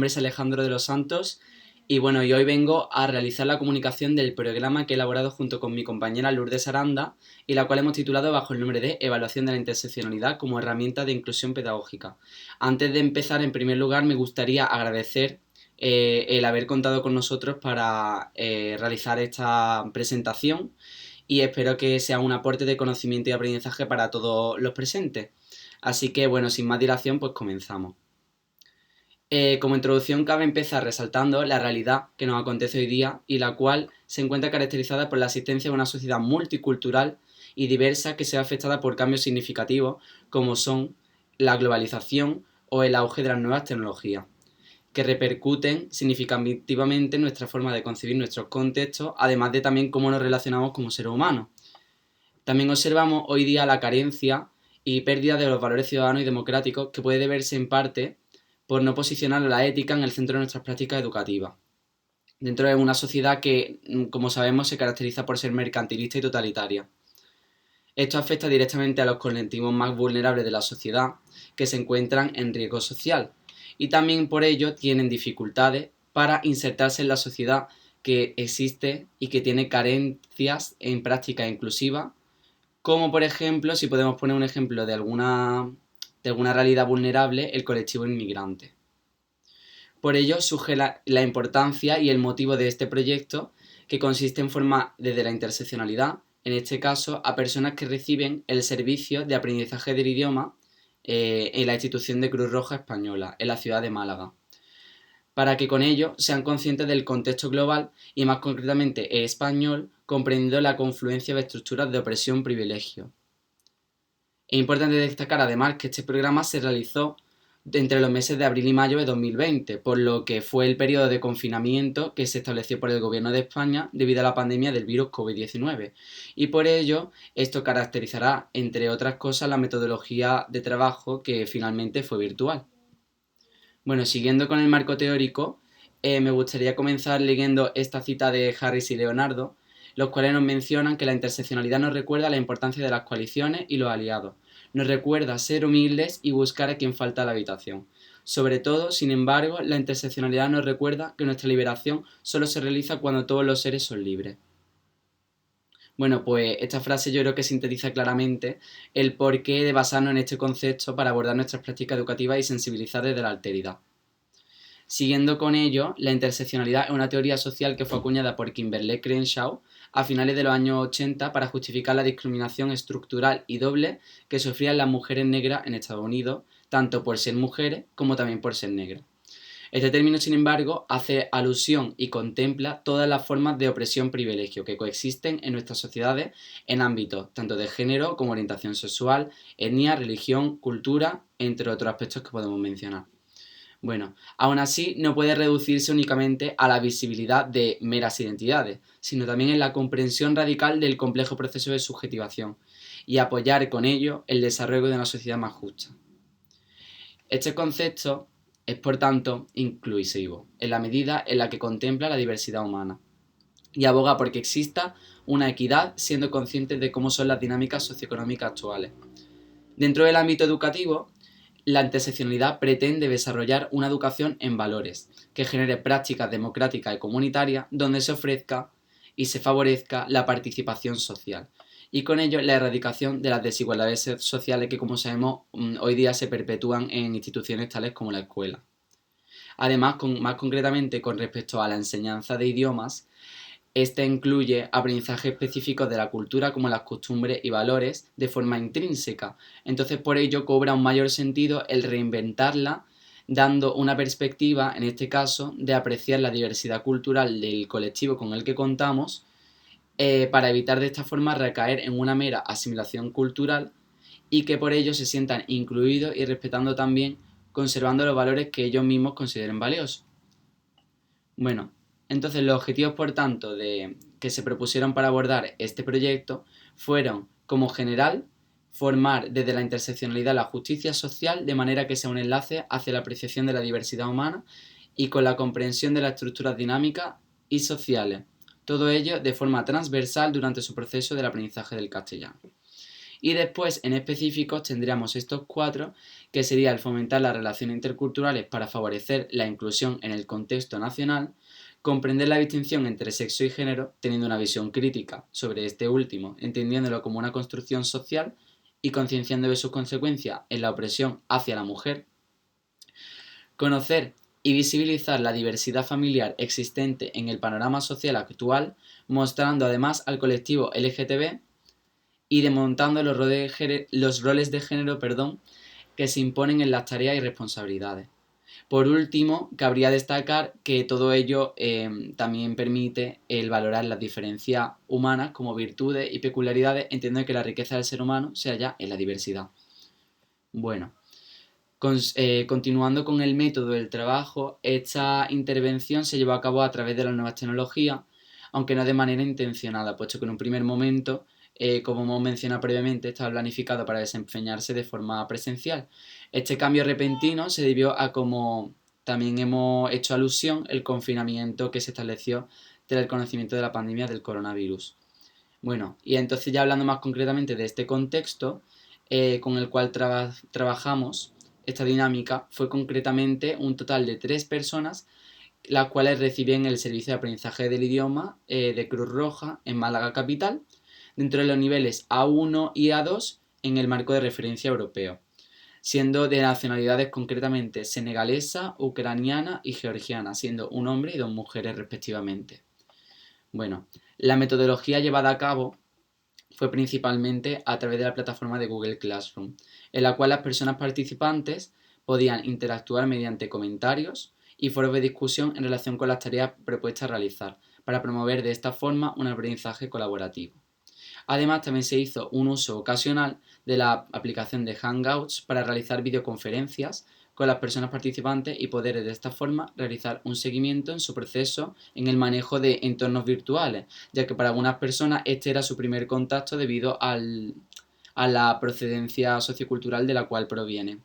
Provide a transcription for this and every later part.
nombre es Alejandro de los Santos y bueno, y hoy vengo a realizar la comunicación del programa que he elaborado junto con mi compañera Lourdes Aranda y la cual hemos titulado bajo el nombre de Evaluación de la interseccionalidad como herramienta de inclusión pedagógica. Antes de empezar, en primer lugar, me gustaría agradecer el haber contado con nosotros para realizar esta presentación y espero que sea un aporte de conocimiento y aprendizaje para todos los presentes. Así que bueno, sin más dilación, pues comenzamos. Como introducción cabe empezar resaltando la realidad que nos acontece hoy día y la cual se encuentra caracterizada por la existencia de una sociedad multicultural y diversa que se ve afectada por cambios significativos como son la globalización o el auge de las nuevas tecnologías, que repercuten significativamente en nuestra forma de concebir nuestros contextos, además de también cómo nos relacionamos como seres humanos. También observamos hoy día la carencia y pérdida de los valores ciudadanos y democráticos que puede deberse en parte por no posicionar a la ética en el centro de nuestras prácticas educativas, dentro de una sociedad que, como sabemos, se caracteriza por ser mercantilista y totalitaria. Esto afecta directamente a los colectivos más vulnerables de la sociedad que se encuentran en riesgo social y también por ello tienen dificultades para insertarse en la sociedad que existe y que tiene carencias en prácticas inclusivas, como por ejemplo, si podemos poner un ejemplo de alguna realidad vulnerable, el colectivo inmigrante. Por ello surge la importancia y el motivo de este proyecto, que consiste en formar desde la interseccionalidad, en este caso, a personas que reciben el servicio de aprendizaje del idioma en la institución de Cruz Roja Española, en la ciudad de Málaga, para que con ello sean conscientes del contexto global y más concretamente español, comprendiendo la confluencia de estructuras de opresión-privilegio. Es importante destacar además que este programa se realizó entre los meses de abril y mayo de 2020, por lo que fue el periodo de confinamiento que se estableció por el Gobierno de España debido a la pandemia del virus COVID-19. Y por ello, esto caracterizará, entre otras cosas, la metodología de trabajo que finalmente fue virtual. Bueno, siguiendo con el marco teórico, me gustaría comenzar leyendo esta cita de Harris y Leonardo, los cuales nos mencionan que la interseccionalidad nos recuerda la importancia de las coaliciones y los aliados. Nos recuerda ser humildes y buscar a quien falta a la habitación. Sobre todo, sin embargo, la interseccionalidad nos recuerda que nuestra liberación solo se realiza cuando todos los seres son libres. Bueno, pues esta frase yo creo que sintetiza claramente el porqué de basarnos en este concepto para abordar nuestras prácticas educativas y sensibilizar desde la alteridad. Siguiendo con ello, la interseccionalidad es una teoría social que fue acuñada por Kimberlé Crenshaw a finales de los años 80 para justificar la discriminación estructural y doble que sufrían las mujeres negras en Estados Unidos, tanto por ser mujeres como también por ser negras. Este término, sin embargo, hace alusión y contempla todas las formas de opresión-privilegio que coexisten en nuestras sociedades en ámbitos tanto de género como orientación sexual, etnia, religión, cultura, entre otros aspectos que podemos mencionar. Bueno, aún así no puede reducirse únicamente a la visibilidad de meras identidades, sino también en la comprensión radical del complejo proceso de subjetivación y apoyar con ello el desarrollo de una sociedad más justa. Este concepto es, por tanto, inclusivo, en la medida en la que contempla la diversidad humana y aboga por que exista una equidad siendo conscientes de cómo son las dinámicas socioeconómicas actuales. Dentro del ámbito educativo, la interseccionalidad pretende desarrollar una educación en valores, que genere prácticas democráticas y comunitarias donde se ofrezca y se favorezca la participación social, y con ello la erradicación de las desigualdades sociales que, como sabemos, hoy día se perpetúan en instituciones tales como la escuela. Además, más concretamente con respecto a la enseñanza de idiomas, este incluye aprendizaje específicos de la cultura como las costumbres y valores de forma intrínseca. Entonces, por ello cobra un mayor sentido el reinventarla, dando una perspectiva, en este caso, de apreciar la diversidad cultural del colectivo con el que contamos, para evitar de esta forma recaer en una mera asimilación cultural y que por ello se sientan incluidos y respetando también, conservando los valores que ellos mismos consideren valiosos. Bueno, entonces los objetivos, por tanto, que se propusieron para abordar este proyecto fueron, como general, formar desde la interseccionalidad la justicia social de manera que sea un enlace hacia la apreciación de la diversidad humana y con la comprensión de las estructuras dinámicas y sociales. Todo ello de forma transversal durante su proceso del aprendizaje del castellano. Y después, en específico, tendríamos estos 4, que sería el fomentar las relaciones interculturales para favorecer la inclusión en el contexto nacional, comprender la distinción entre sexo y género, teniendo una visión crítica sobre este último, entendiéndolo como una construcción social y concienciando de sus consecuencias en la opresión hacia la mujer, conocer y visibilizar la diversidad familiar existente en el panorama social actual, mostrando además al colectivo LGTB y desmontando los roles de género, que se imponen en las tareas y responsabilidades. Por último, cabría destacar que todo ello también permite el valorar las diferencias humanas como virtudes y peculiaridades, entendiendo que la riqueza del ser humano se halla en la diversidad. Bueno, continuando con el método del trabajo, esta intervención se llevó a cabo a través de las nuevas tecnologías, aunque no de manera intencionada, puesto que en un primer momento, como hemos mencionado previamente, estaba planificado para desempeñarse de forma presencial. Este cambio repentino se debió a, como también hemos hecho alusión, el confinamiento que se estableció tras el conocimiento de la pandemia del coronavirus. Bueno, y entonces ya hablando más concretamente de este contexto con el cual trabajamos, esta dinámica fue concretamente un total de 3 personas, las cuales recibían el servicio de aprendizaje del idioma de Cruz Roja en Málaga capital, dentro de los niveles A1 y A2 en el marco de referencia europeo, siendo de nacionalidades concretamente senegalesa, ucraniana y georgiana, siendo un hombre y 2 mujeres respectivamente. Bueno, la metodología llevada a cabo fue principalmente a través de la plataforma de Google Classroom, en la cual las personas participantes podían interactuar mediante comentarios y foros de discusión en relación con las tareas propuestas a realizar, para promover de esta forma un aprendizaje colaborativo. Además, también se hizo un uso ocasional de la aplicación de Hangouts para realizar videoconferencias con las personas participantes y poder de esta forma realizar un seguimiento en su proceso en el manejo de entornos virtuales, ya que para algunas personas este era su primer contacto debido a la procedencia sociocultural de la cual proviene.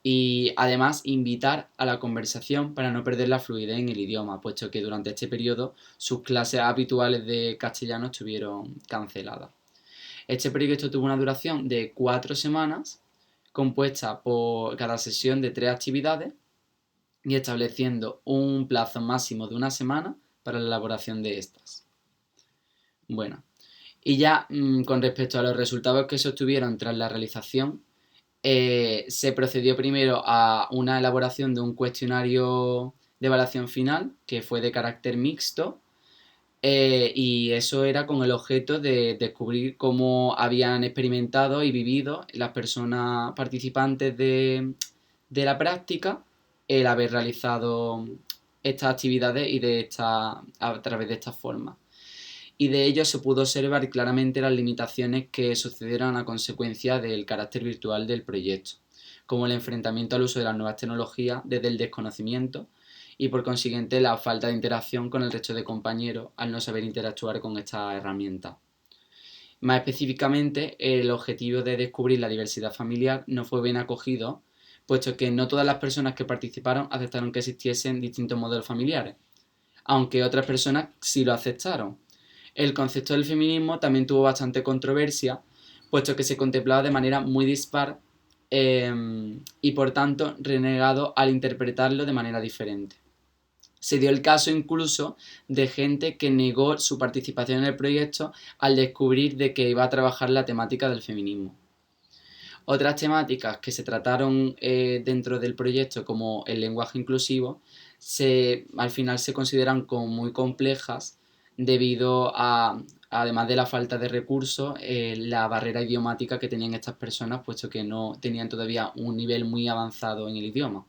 Y además invitar a la conversación para no perder la fluidez en el idioma, puesto que durante este periodo sus clases habituales de castellano estuvieron canceladas. Este proyecto tuvo una duración de 4 semanas, compuesta por cada sesión de 3 actividades y estableciendo un plazo máximo de 1 semana para la elaboración de estas. Bueno, y ya con respecto a los resultados que se obtuvieron tras la realización, se procedió primero a una elaboración de un cuestionario de evaluación final que fue de carácter mixto, y eso era con el objeto de descubrir cómo habían experimentado y vivido las personas participantes de la práctica el haber realizado estas actividades y a través de esta forma. Y de ello se pudo observar claramente las limitaciones que sucedieron a consecuencia del carácter virtual del proyecto, como el enfrentamiento al uso de las nuevas tecnologías desde el desconocimiento y por consiguiente la falta de interacción con el resto de compañeros al no saber interactuar con esta herramienta. Más específicamente, el objetivo de descubrir la diversidad familiar no fue bien acogido, puesto que no todas las personas que participaron aceptaron que existiesen distintos modelos familiares, aunque otras personas sí lo aceptaron. El concepto del feminismo también tuvo bastante controversia, puesto que se contemplaba de manera muy dispar y por tanto renegado al interpretarlo de manera diferente. Se dio el caso incluso de gente que negó su participación en el proyecto al descubrir de que iba a trabajar la temática del feminismo. Otras temáticas que se trataron dentro del proyecto, como el lenguaje inclusivo, al final se consideran como muy complejas debido a, además de la falta de recursos, la barrera idiomática que tenían estas personas, puesto que no tenían todavía un nivel muy avanzado en el idioma.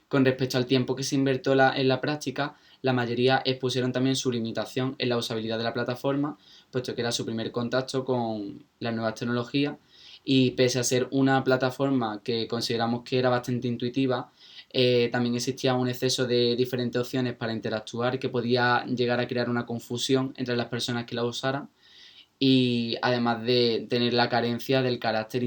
Con respecto al tiempo que se invirtió en la práctica, la mayoría expusieron también su limitación en la usabilidad de la plataforma, puesto que era su primer contacto con las nuevas tecnologías y pese a ser una plataforma que consideramos que era bastante intuitiva, también existía un exceso de diferentes opciones para interactuar que podía llegar a crear una confusión entre las personas que la usaran y además de tener la carencia del carácter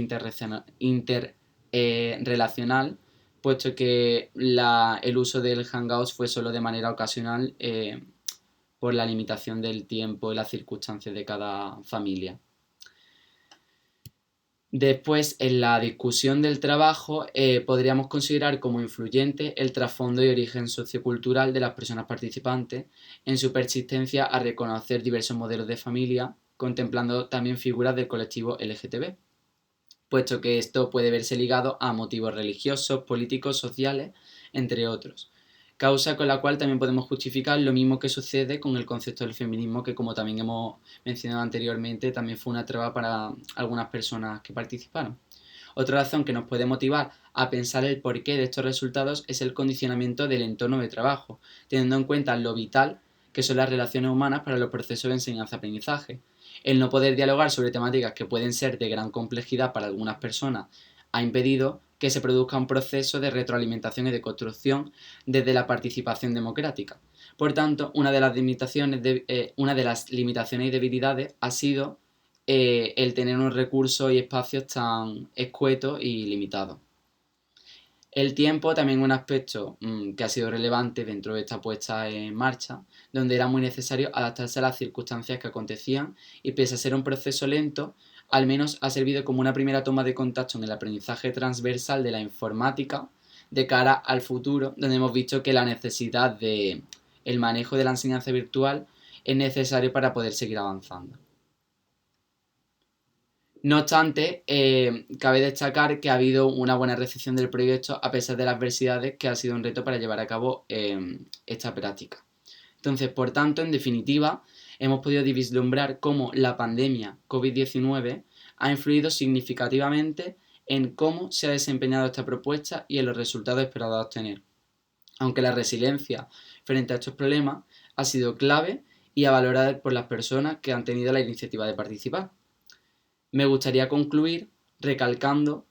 interrelacional, puesto que el uso del Hangouts fue solo de manera ocasional por la limitación del tiempo y las circunstancias de cada familia. Después, en la discusión del trabajo, podríamos considerar como influyente el trasfondo y origen sociocultural de las personas participantes en su persistencia a reconocer diversos modelos de familia, contemplando también figuras del colectivo LGTB, puesto que esto puede verse ligado a motivos religiosos, políticos, sociales, entre otros. Causa con la cual también podemos justificar lo mismo que sucede con el concepto del feminismo, que como también hemos mencionado anteriormente, también fue una traba para algunas personas que participaron. Otra razón que nos puede motivar a pensar el porqué de estos resultados es el condicionamiento del entorno de trabajo, teniendo en cuenta lo vital que son las relaciones humanas para los procesos de enseñanza-aprendizaje. El no poder dialogar sobre temáticas que pueden ser de gran complejidad para algunas personas ha impedido que se produzca un proceso de retroalimentación y de construcción desde la participación democrática. Por tanto, una de las limitaciones y debilidades ha sido el tener unos recursos y espacios tan escuetos y limitados. El tiempo también es un aspecto que ha sido relevante dentro de esta puesta en marcha, donde era muy necesario adaptarse a las circunstancias que acontecían y pese a ser un proceso lento, al menos ha servido como una primera toma de contacto en el aprendizaje transversal de la informática de cara al futuro, donde hemos visto que la necesidad de el manejo de la enseñanza virtual es necesario para poder seguir avanzando. No obstante, cabe destacar que ha habido una buena recepción del proyecto a pesar de las adversidades que ha sido un reto para llevar a cabo esta práctica. Entonces, por tanto, en definitiva, hemos podido vislumbrar cómo la pandemia COVID-19 ha influido significativamente en cómo se ha desempeñado esta propuesta y en los resultados esperados a obtener. Aunque la resiliencia frente a estos problemas ha sido clave y a valorar por las personas que han tenido la iniciativa de participar. Me gustaría concluir recalcando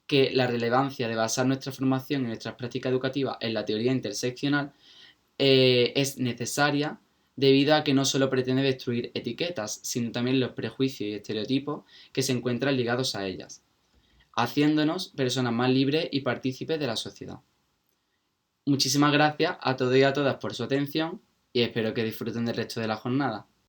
que la relevancia de basar nuestra formación y nuestras prácticas educativas en la teoría interseccional es necesaria debido a que no solo pretende destruir etiquetas, sino también los prejuicios y estereotipos que se encuentran ligados a ellas, haciéndonos personas más libres y partícipes de la sociedad. Muchísimas gracias a todos y a todas por su atención y espero que disfruten del resto de la jornada.